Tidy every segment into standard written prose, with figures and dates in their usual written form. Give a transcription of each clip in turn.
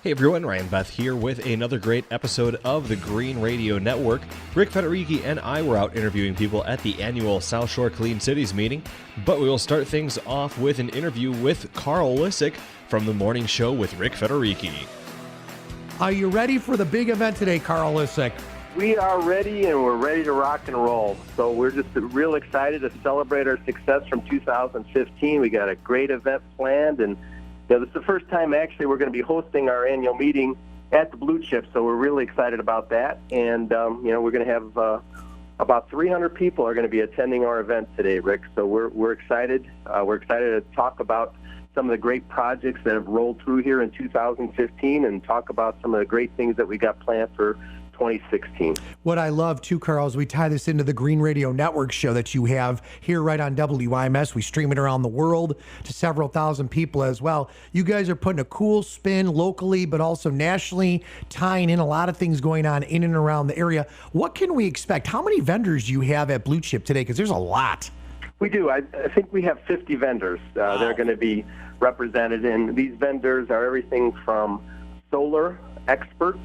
Hey everyone, Ryan Beth here with another great episode of the Green Radio Network. Rick Federici and I were out interviewing people at the annual South Shore Clean Cities meeting, but we will start things off with an interview with Carl Lisek from the morning show with Rick Federici. Are you ready for the big event today, Carl Lisek? We are ready, and we're ready to rock and roll. So we're just real excited to celebrate our success from 2015. We got a great event planned, and this is the first time actually we're going to be hosting our annual meeting at the Blue Chip, so we're really excited about that. And we're going to have about 300 people are going to be attending our event today, Rick. So we're excited. We're excited to talk about some of the great projects that have rolled through here in 2015, and talk about some of the great things that we got planned for 2016. What I love too, Carl, is we tie this into the Green Radio Network show that you have here right on WIMS. We stream it around the world to several thousand people as well. You guys are putting a cool spin locally, but also nationally, tying in a lot of things going on in and around the area. What can we expect? How many vendors do you have at Blue Chip today? Because there's a lot. We do. I think we have 50 vendors that are going to be represented, and these vendors are everything from solar experts.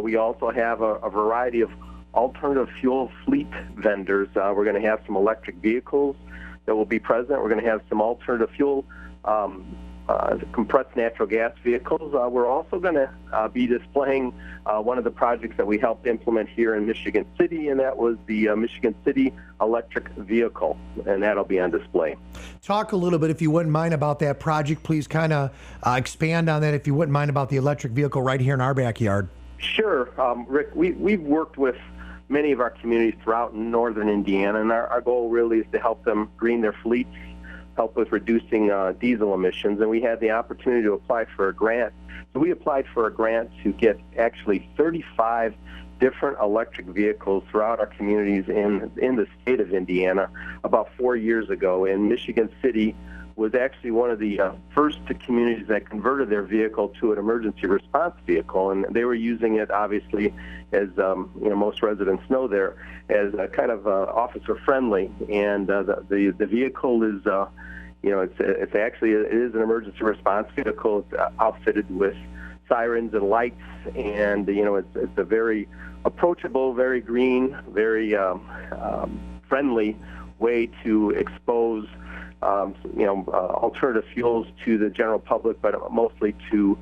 We also have a variety of alternative fuel fleet vendors. We're going to have some electric vehicles that will be present. We're going to have some alternative fuel compressed natural gas vehicles. We're also going to be displaying one of the projects that we helped implement here in Michigan City, and that was the Michigan City electric vehicle, and that'll be on display. Talk a little bit, if you wouldn't mind, about that project. Please kind of expand on that, if you wouldn't mind, about the electric vehicle right here in our backyard. Sure. Rick, we've worked with many of our communities throughout northern Indiana, and our goal really is to help them green their fleets, help with reducing diesel emissions, and we had the opportunity to apply for a grant. So we applied for a grant to get actually 35 different electric vehicles throughout our communities in the state of Indiana about 4 years ago, and Michigan City was actually one of the first communities that converted their vehicle to an emergency response vehicle, and they were using it, obviously, as most residents know there, as a kind of officer friendly. And the vehicle is, it's actually it is an emergency response vehicle. It's outfitted with sirens and lights, and it's a very approachable, very green, very friendly way to expose alternative fuels to the general public, but mostly to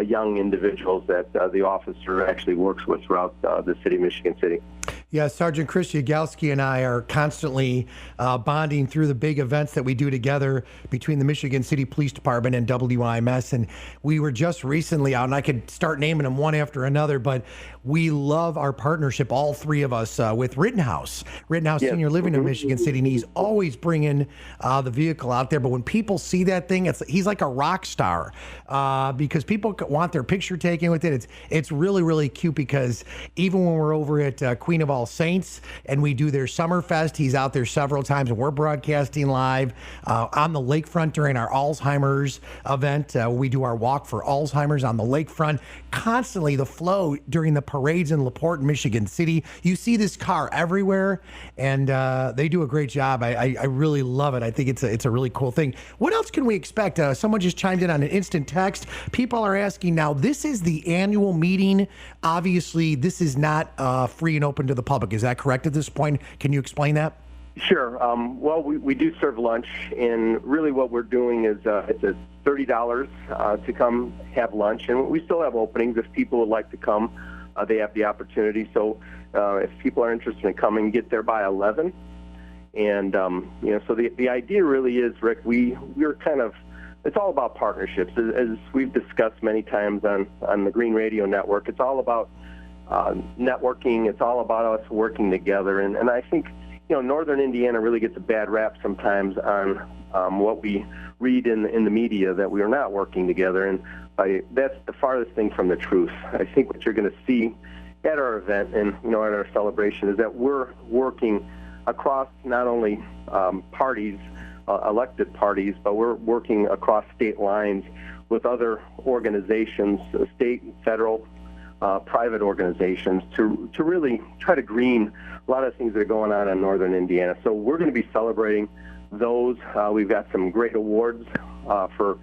young individuals that the officer actually works with throughout the city of Michigan City. Yeah, Sergeant Chris Yagalski and I are constantly bonding through the big events that we do together between the Michigan City Police Department and WIMS. And we were just recently out, and I could start naming them one after another, but we love our partnership, all three of us, with Rittenhouse. Rittenhouse Senior Living in Michigan City, and he's always bringing the vehicle out there. But when people see that thing, he's like a rock star because people want their picture taken with it. It's really, really cute, because even when we're over at Queen of All Saints and we do their Summerfest, he's out there several times, and we're broadcasting live on the lakefront during our Alzheimer's event. We do our walk for Alzheimer's on the lakefront. Constantly the flow during the parades in LaPorte, Michigan City. You see this car everywhere, and they do a great job. I really love it. I think it's a really cool thing. What else can we expect? Someone just chimed in on an instant text. People are asking now, this is the annual meeting. Obviously, this is not free and open to the public. Is that correct at this point? Can you explain that? Sure. Well, we do serve lunch, and really what we're doing is it's $30 to come have lunch, and we still have openings if people would like to come. They have the opportunity. So if people are interested in coming, get there by 11. And so the idea really is, Rick, we're kind of, it's all about partnerships, as we've discussed many times on the Green Radio Network. It's all about networking. It's all about us working together, and I think Northern Indiana really gets a bad rap sometimes on what we read in the media, that we are not working together, and that's the farthest thing from the truth. I think what you're going to see at our event and at our celebration is that we're working across not only parties, elected parties, but we're working across state lines with other organizations, state and federal, private organizations, to really try to green a lot of things that are going on in northern Indiana. So we're going to be celebrating those. We've got some great awards for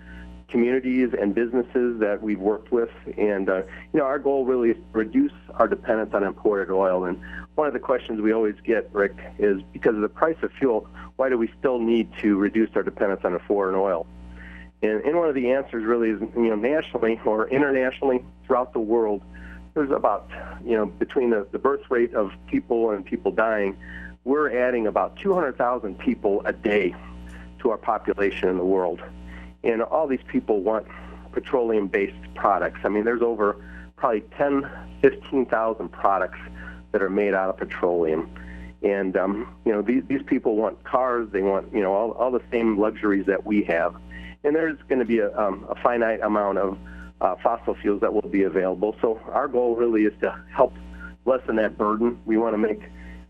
communities and businesses that we've worked with. And, our goal really is to reduce our dependence on imported oil. And one of the questions we always get, Rick, is because of the price of fuel, why do we still need to reduce our dependence on foreign oil? And one of the answers really is, nationally or internationally throughout the world, there's about, between the birth rate of people and people dying, we're adding about 200,000 people a day to our population in the world. And all these people want petroleum-based products. I mean, there's over probably 15,000 products that are made out of petroleum. And, these people want cars. They want, all the same luxuries that we have. And there's going to be a finite amount of fossil fuels that will be available. So our goal really is to help lessen that burden. We want to make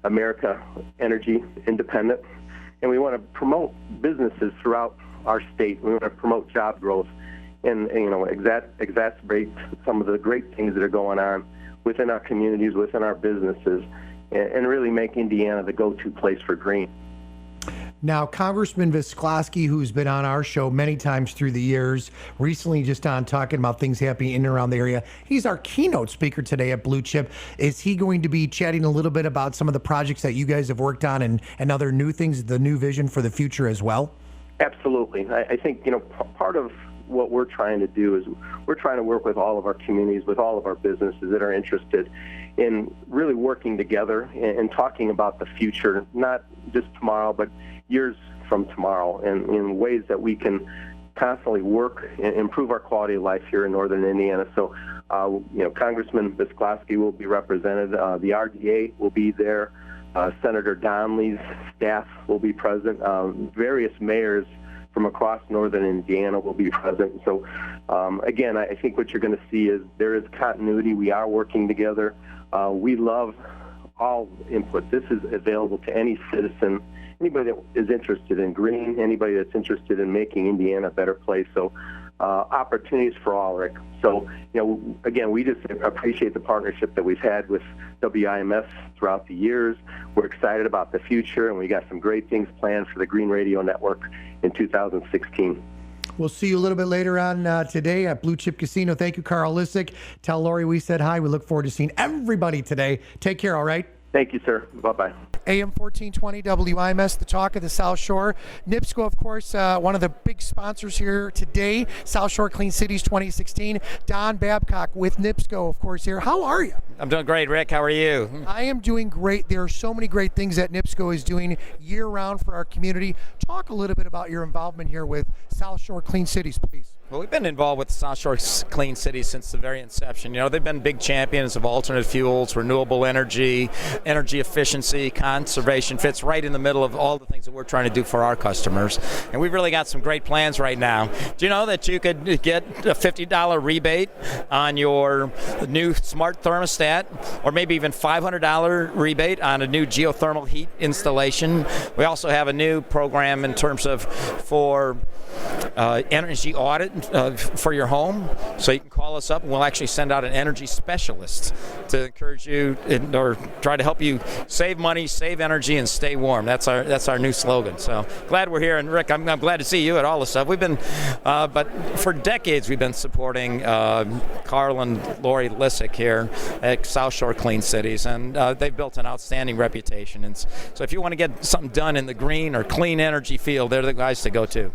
America energy independent, and we want to promote businesses throughout our state. We want to promote job growth and exacerbate some of the great things that are going on within our communities, within our businesses, and really make Indiana the go-to place for green. Now, Congressman Visclosky, who's been on our show many times through the years, recently just on talking about things happening in and around the area. He's our keynote speaker today at Blue Chip. Is he going to be chatting a little bit about some of the projects that you guys have worked on and other new things, the new vision for the future as well? Absolutely. I think, part of what we're trying to do is we're trying to work with all of our communities, with all of our businesses that are interested in really working together and talking about the future, not just tomorrow, but years from tomorrow, and in ways that we can constantly work and improve our quality of life here in northern Indiana. So, Congressman Visclosky will be represented. The RDA will be there. Senator Donnelly's staff will be present. Various mayors from across northern Indiana will be present. So, again, I think what you're going to see is there is continuity. We are working together. We love all input. This is available to any citizen, anybody that is interested in green, anybody that's interested in making Indiana a better place. So, opportunities for all, Rick. So, again, we just appreciate the partnership that we've had with WIMS throughout the years. We're excited about the future, and we got some great things planned for the Green Radio Network in 2016. We'll see you a little bit later on today at Blue Chip Casino. Thank you, Carl Lisek. Tell Lori we said hi. We look forward to seeing everybody today. Take care, all right? Thank you, sir. Bye-bye. AM 1420 WIMS, the talk of the South Shore. NIPSCO, of course, one of the big sponsors here today, South Shore Clean Cities 2016. Don Babcock with NIPSCO, of course, here. How are you? I'm doing great, Rick. How are you? I am doing great. There are so many great things that NIPSCO is doing year-round for our community. Talk a little bit about your involvement here with South Shore Clean Cities, please. Well, we've been involved with South Shore Clean Cities since the very inception. They've been big champions of alternate fuels, renewable energy, energy efficiency, conservation. Fits right in the middle of all the things that we're trying to do for our customers. And we've really got some great plans right now. Do you know that you could get a $50 rebate on your new smart thermostat, or maybe even $500 rebate on a new geothermal heat installation? We also have a new program in terms of for energy audit for your home, so you can call us up and we'll actually send out an energy specialist to encourage you or try to help you save money, save energy, and stay warm. That's our new slogan. So glad we're here, and Rick, I'm glad to see you at all this stuff. We've been, but for decades we've been supporting Carl and Lori Lisek here at South Shore Clean Cities, and they've built an outstanding reputation. And so if you want to get something done in the green or clean energy field, they're the guys to go to.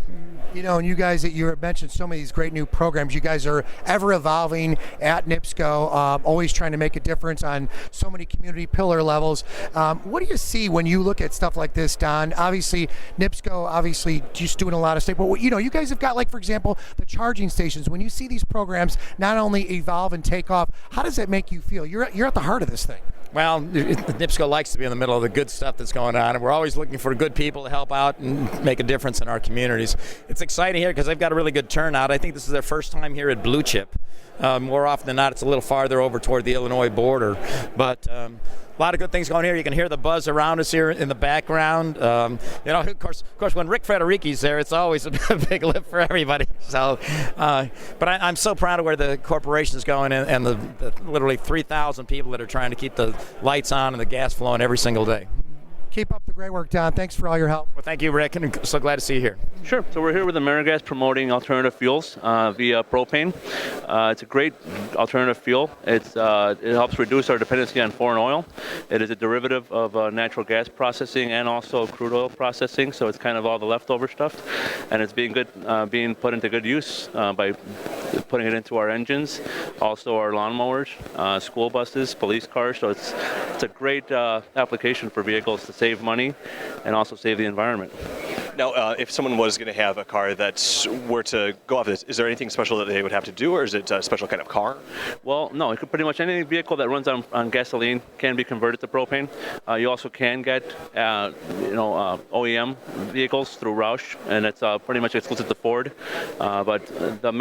And you guys, you mentioned so many of these great new programs. You guys are ever evolving at NIPSCO, always trying to make a difference on so many community pillar levels. What do you see when you look at stuff like this, Don? Obviously, NIPSCO, just doing a lot of stuff. But, you guys have got, for example, the charging stations. When you see these programs not only evolve and take off, how does that make you feel? You're at the heart of this thing. Well, NIPSCO likes to be in the middle of the good stuff that's going on, and we're always looking for good people to help out and make a difference in our communities. It's exciting here because they've got a really good turnout. I think this is their first time here at Blue Chip. More often than not, it's a little farther over toward the Illinois border, but a lot of good things going here. You can hear the buzz around us here in the background. Of course, when Ric Federighi's there, it's always a big lift for everybody. So, but I'm so proud of where the corporation's going and the literally 3,000 people that are trying to keep the lights on and the gas flowing every single day. Keep up the great work, Don. Thanks for all your help. Well, thank you, Rick, and so glad to see you here. Sure. So we're here with AmeriGas promoting alternative fuels via propane. It's a great alternative fuel. It helps reduce our dependency on foreign oil. It is a derivative of natural gas processing and also crude oil processing, so it's kind of all the leftover stuff. And it's being put into good use by putting it into our engines, also our lawnmowers, school buses, police cars. So it's a great application for vehicles to save money and also save the environment. Now, if someone was going to have a car that were to go off this, is there anything special that they would have to do, or is it a special kind of car? Well, no. It could pretty much any vehicle that runs on gasoline can be converted to propane. You also can get, OEM vehicles through Roush, and it's pretty much exclusive to Ford. But the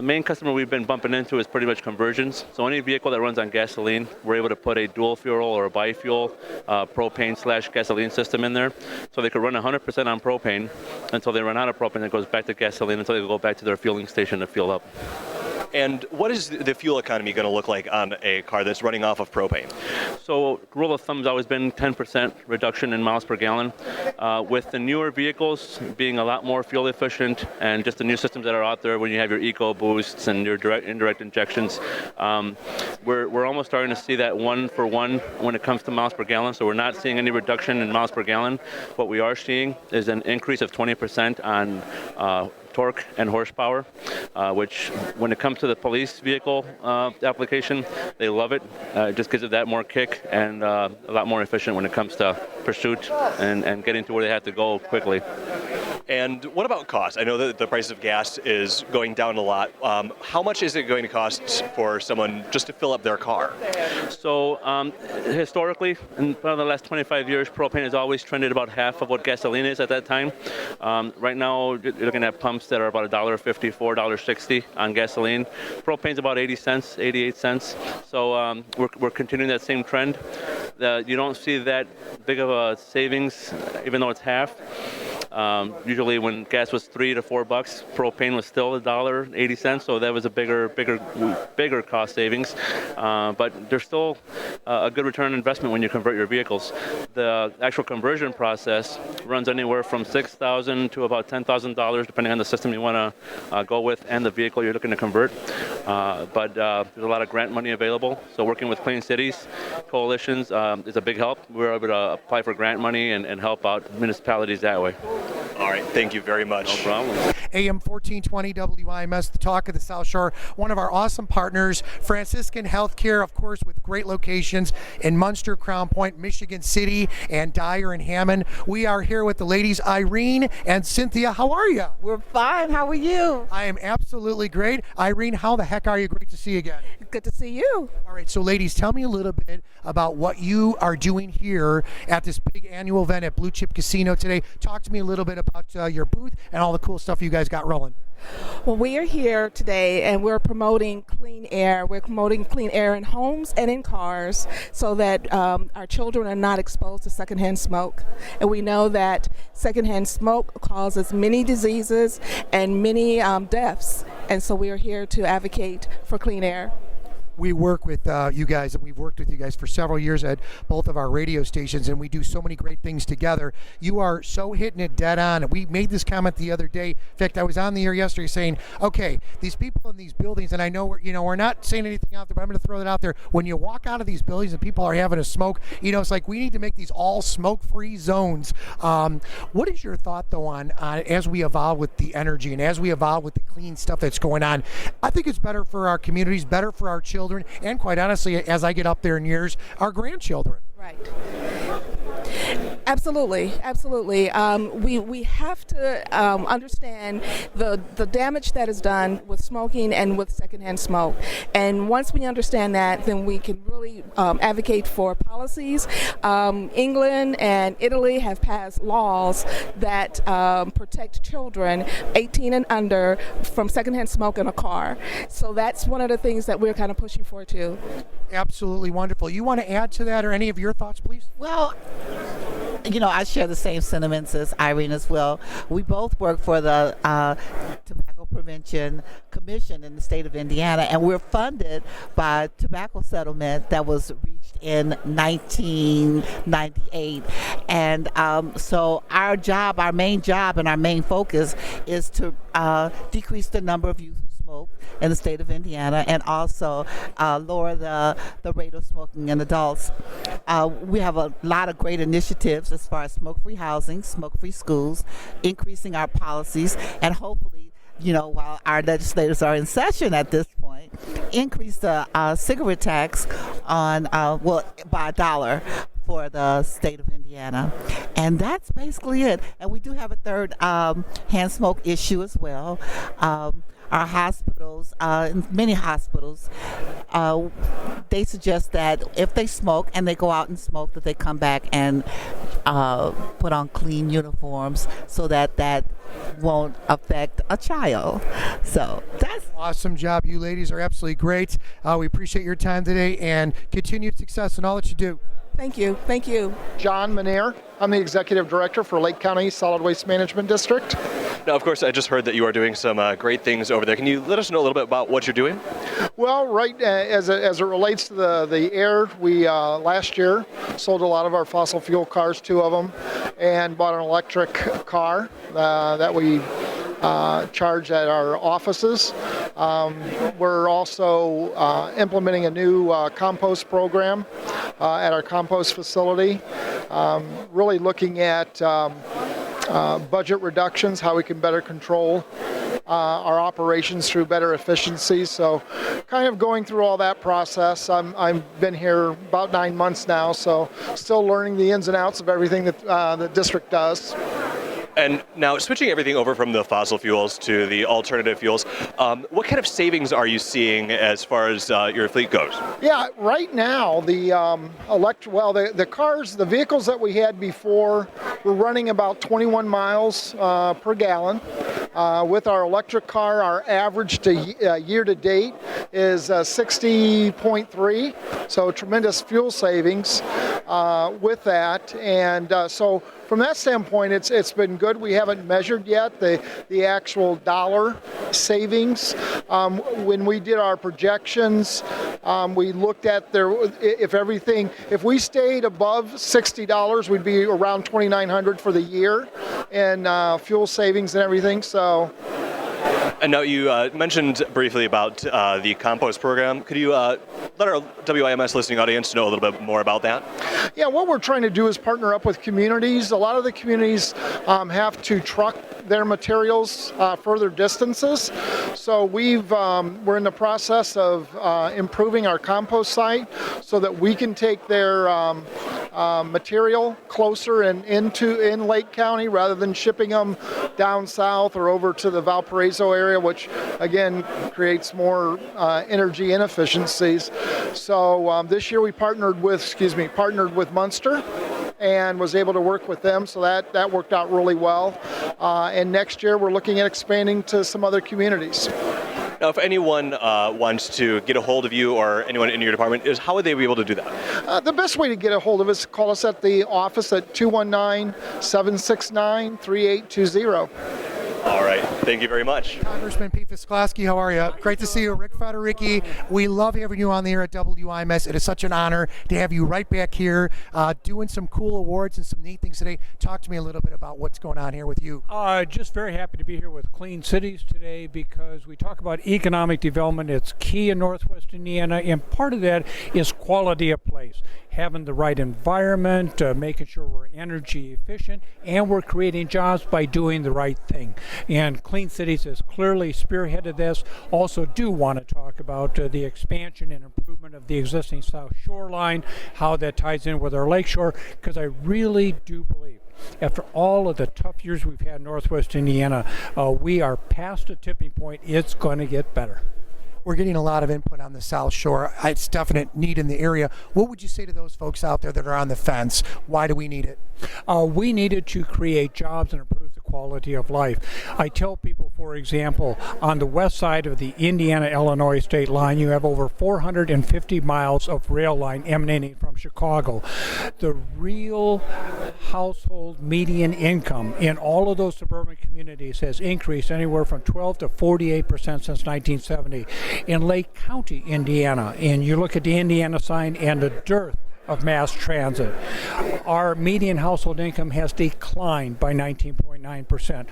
main customer we've been bumping into is pretty much conversions. So any vehicle that runs on gasoline, we're able to put a dual fuel or a bi-fuel propane/gasoline system in there. So they could run 100% on propane until they run out of propane. It goes back to gasoline until they go back to their fueling station to fuel up. And what is the fuel economy going to look like on a car that's running off of propane? So rule of thumb has always been 10% reduction in miles per gallon. With the newer vehicles being a lot more fuel efficient and just the new systems that are out there when you have your eco boosts and your direct indirect injections, we're almost starting to see that 1-for-1 when it comes to miles per gallon. So we're not seeing any reduction in miles per gallon. What we are seeing is an increase of 20% on torque and horsepower, which when it comes to the police vehicle application, they love it. It just gives it that more kick and a lot more efficient when it comes to pursuit and getting to where they have to go quickly. And what about cost? I know that the price of gas is going down a lot. How much is it going to cost for someone just to fill up their car? So historically, in the last 25 years, propane has always trended about half of what gasoline is at that time. Right now, you're looking at pumps that are about $1.50, $4.60 on gasoline. Propane's about 80 cents, 88 cents. So we're continuing that same trend. You don't see that big of a savings, even though it's half. Usually when gas was $3 to $4, propane was still $1.80, so that was a bigger cost savings. But there's still a good return on investment when you convert your vehicles. The actual conversion process runs anywhere from $6,000 to about $10,000, depending on the system you want to go with and the vehicle you're looking to convert. But there's a lot of grant money available, so working with Clean Cities coalitions is a big help. We're able to apply for grant money and help out municipalities that way. All right, thank you very much. No problem. AM 1420 WIMS, the talk of the South Shore. One of our awesome partners, Franciscan Healthcare, of course, with great locations in Munster, Crown Point, Michigan City, and Dyer and Hammond. We are here with the ladies, Irene and Cynthia. How are you? We're fine. How are you? I am absolutely great. Irene, how the heck are you? Great to see you again. Good to see you. All right, so ladies, tell me a little bit about what you are doing here at this big annual event at Blue Chip Casino today. Talk to me a little bit about your booth and all the cool stuff you guys got rolling. Well, we are here today and we're promoting clean air. We're promoting clean air in homes and in cars so that our children are not exposed to secondhand smoke. And we know that secondhand smoke causes many diseases and many deaths. And so we are here to advocate for clean air. We work with you guys, and we've worked with you guys for several years at both of our radio stations, and we do so many great things together. You are so hitting it dead on. We made this comment the other day. In fact, I was on the air yesterday saying, okay, these people in these buildings, and I know we're not saying anything out there, but I'm going to throw that out there. When you walk out of these buildings and people are having a smoke, it's like we need to make these all smoke-free zones. What is your thought, though, on as we evolve with the energy and as we evolve with the clean stuff that's going on? I think it's better for our communities, better for our children, and quite honestly, as I get up there in years, our grandchildren. Right. Absolutely. We have to understand the damage that is done with smoking and with secondhand smoke. And once we understand that, then we can really advocate for policies. England and Italy have passed laws that protect children 18 and under from secondhand smoke in a car. So that's one of the things that we're kind of pushing for too. Absolutely wonderful. You want to add to that or any of your thoughts, please? Well, I share the same sentiments as Irene as well. We both work for the Tobacco Prevention Commission in the state of Indiana, and we're funded by a tobacco settlement that was reached in 1998. And so our main job and our main focus is to decrease the number of youth who smoke in the state of Indiana, and also lower the rate of smoking in adults. We have a lot of great initiatives as far as smoke-free housing, smoke-free schools, increasing our policies, and hopefully, while our legislators are in session at this point, increase the cigarette tax on by $1 for the state of Indiana. And that's basically it. And we do have a third hand smoke issue as well. Our hospitals, many hospitals, they suggest that if they smoke and they go out and smoke, that they come back and put on clean uniforms so that won't affect a child. So that's awesome job. You ladies are absolutely great. We appreciate your time today and continued success in all that you do. Thank you. Thank you. John Minear. I'm the Executive Director for Lake County Solid Waste Management District. Now, of course, I just heard that you are doing some great things over there. Can you let us know a little bit about what you're doing? Well, right as it relates to the air, we last year sold a lot of our fossil fuel cars, 2 of them, and bought an electric car that we charge at our offices. We're also implementing a new compost program at our compost facility, really looking at budget reductions, how we can better control our operations through better efficiency. So kind of going through all that process. I've been here about 9 months now, so still learning the ins and outs of everything that the district does. And now, switching everything over from the fossil fuels to the alternative fuels, what kind of savings are you seeing as far as your fleet goes? Yeah, right now the the cars, the vehicles that we had before were running about 21 miles per gallon. With our electric car, our average to year to date is 60.3, so tremendous fuel savings with that, and so. From that standpoint, it's been good. We haven't measured yet the actual dollar savings. When we did our projections, we looked at if we stayed above $60, we'd be around $2,900 for the year in fuel savings and everything. So. And now you mentioned briefly about the compost program. Could you let our WIMS listening audience know a little bit more about that? Yeah, what we're trying to do is partner up with communities. A lot of the communities have to truck their materials further distances. So we're in the process of improving our compost site so that we can take their material closer and in Lake County rather than shipping them down south or over to the Valparaiso area, which again creates more energy inefficiencies. So this year we partnered with Munster and was able to work with them, so that worked out really well. And next year we're looking at expanding to some other communities. Now, if anyone wants to get a hold of you or anyone in your department, how would they be able to do that? The best way to get a hold of us is call us at the office at 219-769-3820. All right. Thank you very much. Congressman Pete Visclosky, how are you? Great to see you. Ric Federighi, we love having you on the air at WIMS. It is such an honor to have you right back here doing some cool awards and some neat things today. Talk to me a little bit about what's going on here with you. Just very happy to be here with Clean Cities today because we talk about economic development. It's key in Northwest Indiana, and part of that is quality of place. Having the right environment, making sure we're energy efficient, and we're creating jobs by doing the right thing. And Clean Cities has clearly spearheaded this. Also do want to talk about the expansion and improvement of the existing South Shoreline, how that ties in with our lakeshore, because I really do believe after all of the tough years we've had in Northwest Indiana, we are past a tipping point. It's going to get better. We're getting a lot of input on the South Shore. It's definite need in the area. What would you say to those folks out there that are on the fence? Why do we need it? We need it to create jobs and improve the quality of life. I tell people, for example, on the west side of the Indiana-Illinois state line, you have over 450 miles of rail line emanating from Chicago. The real household median income in all of those suburban communities has increased anywhere from 12 to 48% since 1970. In Lake County, Indiana, and you look at the Indiana sign and the dearth of mass transit, our median household income has declined by 19.9%.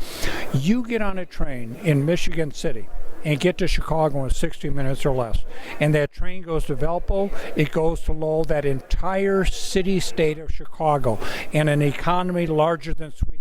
You get on a train in Michigan City and get to Chicago in 60 minutes or less, and that train goes to Valpo, it goes to Lowell, that entire city-state of Chicago, and an economy larger than Sweden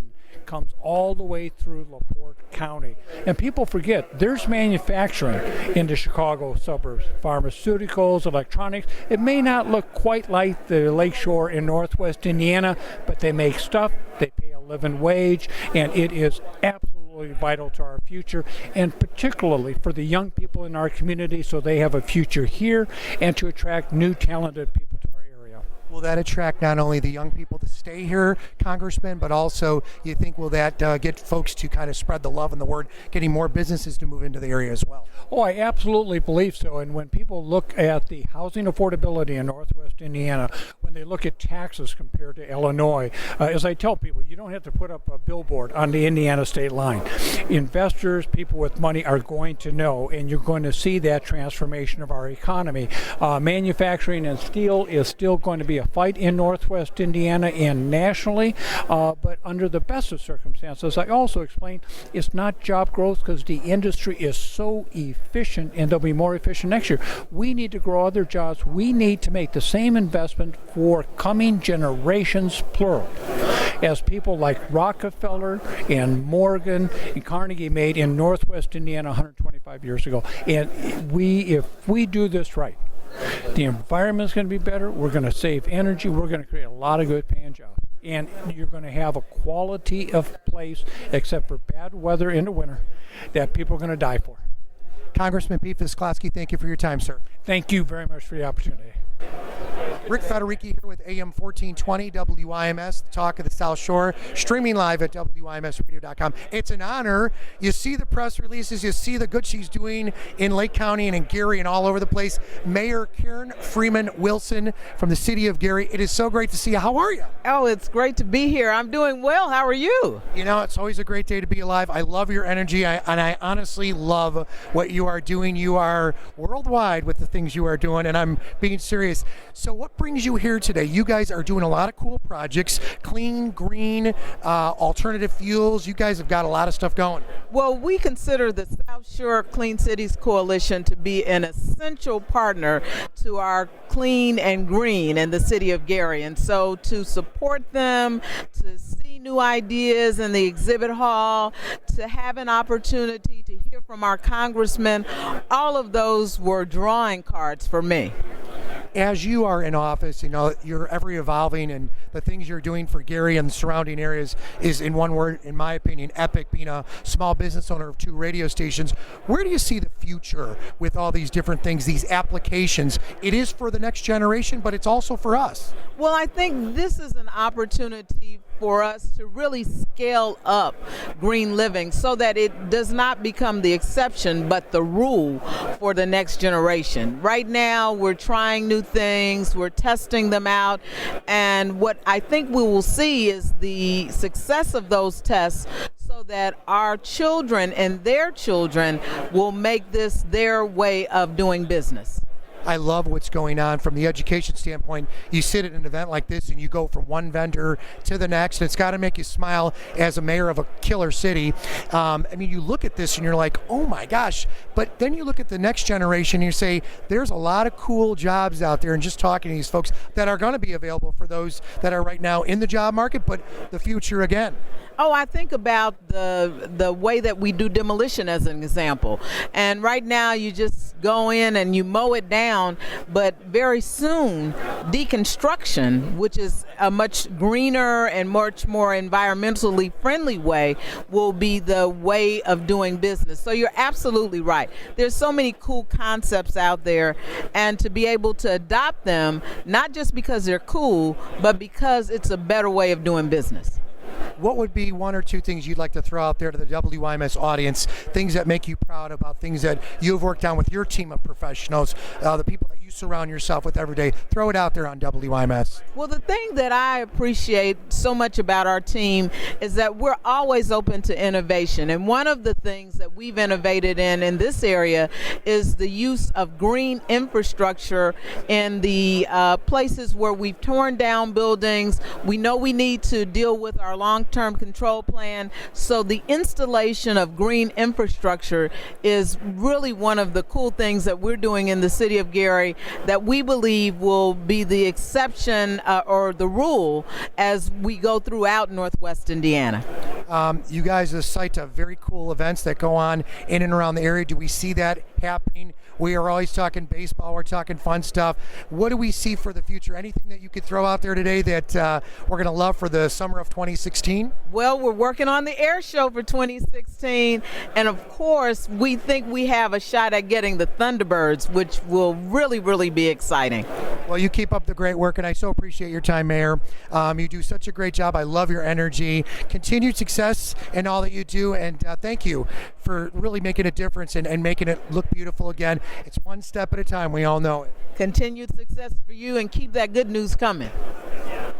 comes all the way through LaPorte County. And people forget, there's manufacturing in the Chicago suburbs, pharmaceuticals, electronics. It may not look quite like the lakeshore in northwest Indiana, but they make stuff, they pay a living wage, and it is absolutely vital to our future, and particularly for the young people in our community, so they have a future here, and to attract new talented people to our area. Will that attract not only the young people to stay here, Congressman, but also you think will that get folks to kind of spread the love and the word, getting more businesses to move into the area as well? Oh, I absolutely believe so. And when people look at the housing affordability in northwest Indiana, when they look at taxes compared to Illinois, as I tell people, you don't have to put up a billboard on the Indiana state line. Investors, people with money are going to know, and you're going to see that transformation of our economy. Manufacturing and steel is still going to be a fight in northwest Indiana and nationally, but under the best of circumstances, I also explained it's not job growth because the industry is so efficient, and they'll be more efficient next year. We need to grow other jobs. We need to make the same investment for coming generations, plural, as people like Rockefeller and Morgan and Carnegie made in northwest Indiana 125 years ago. And if we do this right, the environment's going to be better, we're going to save energy, we're going to create a lot of good paying jobs. And you're going to have a quality of place, except for bad weather in the winter, that people are going to die for. Congressman Pete Visclosky, thank you for your time, sir. Thank you very much for the opportunity. Ric Federighi here with AM 1420 WIMS, the talk of the South Shore, streaming live at WIMSradio.com. It's an honor. You see the press releases, you see the good she's doing in Lake County and in Gary and all over the place. Mayor Karen Freeman Wilson from the city of Gary, it is so great to see you. How are you? Oh, it's great to be here. I'm doing well. How are you? You know, it's always a great day to be alive. I love your energy, and I honestly love what you are doing. You are worldwide with the things you are doing, and I'm being serious. So what brings you here today? You guys are doing a lot of cool projects, clean, green, alternative fuels. You guys have got a lot of stuff going. Well, we consider the South Shore Clean Cities Coalition to be an essential partner to our clean and green in the city of Gary. And so to support them, to see new ideas in the exhibit hall, to have an opportunity to hear from our congressman, all of those were drawing cards for me. As you are in office, you know, you're ever evolving, and the things you're doing for Gary and the surrounding areas is, in one word, in my opinion, epic. Being a small business owner of 2 radio stations, where do you see the future with all these different things, these applications? It is for the next generation, but it's also for us. Well, I think this is an opportunity for us to really scale up green living so that it does not become the exception but the rule for the next generation. Right now, we're trying new things, we're testing them out, and what I think we will see is the success of those tests so that our children and their children will make this their way of doing business. I love what's going on from the education standpoint. You sit at an event like this and you go from one vendor to the next, and it's got to make you smile as a mayor of a killer city. I mean, you look at this and you're like, oh my gosh, but then you look at the next generation and you say, there's a lot of cool jobs out there, and just talking to these folks that are going to be available for those that are right now in the job market, but the future again. Oh, I think about the way that we do demolition as an example. And right now you just go in and you mow it down, but very soon deconstruction, which is a much greener and much more environmentally friendly way, will be the way of doing business. So you're absolutely right. There's so many cool concepts out there, and to be able to adopt them, not just because they're cool, but because it's a better way of doing business. what would be one or two things you'd like to throw out there to the WIMS audience, things that make you proud about, things that you've worked on with your team of professionals, the people that you surround yourself with every day? Throw it out there on WIMS. Well, the thing that I appreciate so much about our team is that we're always open to innovation. And one of the things that we've innovated in this area is the use of green infrastructure in the places where we've torn down buildings. We know we need to deal with our long-term control plan. So the installation of green infrastructure is really one of the cool things that we're doing in the city of Gary that we believe will be the exception or the rule as we go throughout Northwest Indiana. You guys are a site of very cool events that go on in and around the area. Do we see that happening? We are always talking baseball. We're talking fun stuff. What do we see for the future? Anything that you could throw out there today that we're going to love for the summer of 2016? Well, we're working on the air show for 2016. And of course, we think we have a shot at getting the Thunderbirds, which will really, really be exciting. Well, you keep up the great work, and I so appreciate your time, Mayor. You do such a great job. I love your energy. Continued success in all that you do, and thank you for really making a difference and making it look beautiful again. It's one step at a time. We all know it. Continued success for you, and keep that good news coming.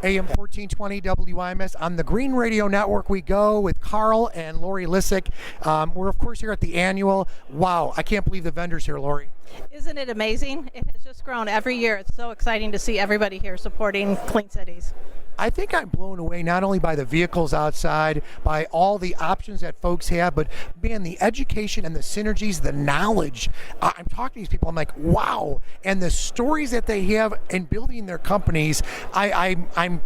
AM 1420 WIMS. On the Green Radio Network we go with Carl and Lori Lisek. We're, of course, here at the annual. Wow, I can't believe the vendors here, Lori. Isn't it amazing? It has just grown every year. It's so exciting to see everybody here supporting Clean Cities. I think I'm blown away not only by the vehicles outside, by all the options that folks have, but man, the education and the synergies, the knowledge. I'm talking to these people, I'm like, wow. And the stories that they have in building their companies, I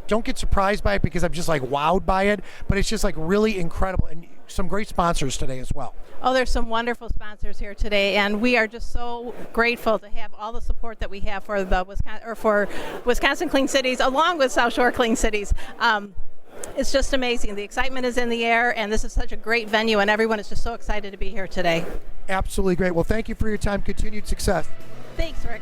don't get surprised by it because I'm just like wowed by it, but it's just like really incredible. And some great sponsors today as well. Oh, there's some wonderful sponsors here today, and we are just so grateful to have all the support that we have for the Wisconsin Clean Cities, along with South Shore Clean Cities. It's just amazing. The excitement is in the air, and this is such a great venue, and everyone is just so excited to be here today. Absolutely great. Well, thank you for your time. Continued success. Thanks, Rick.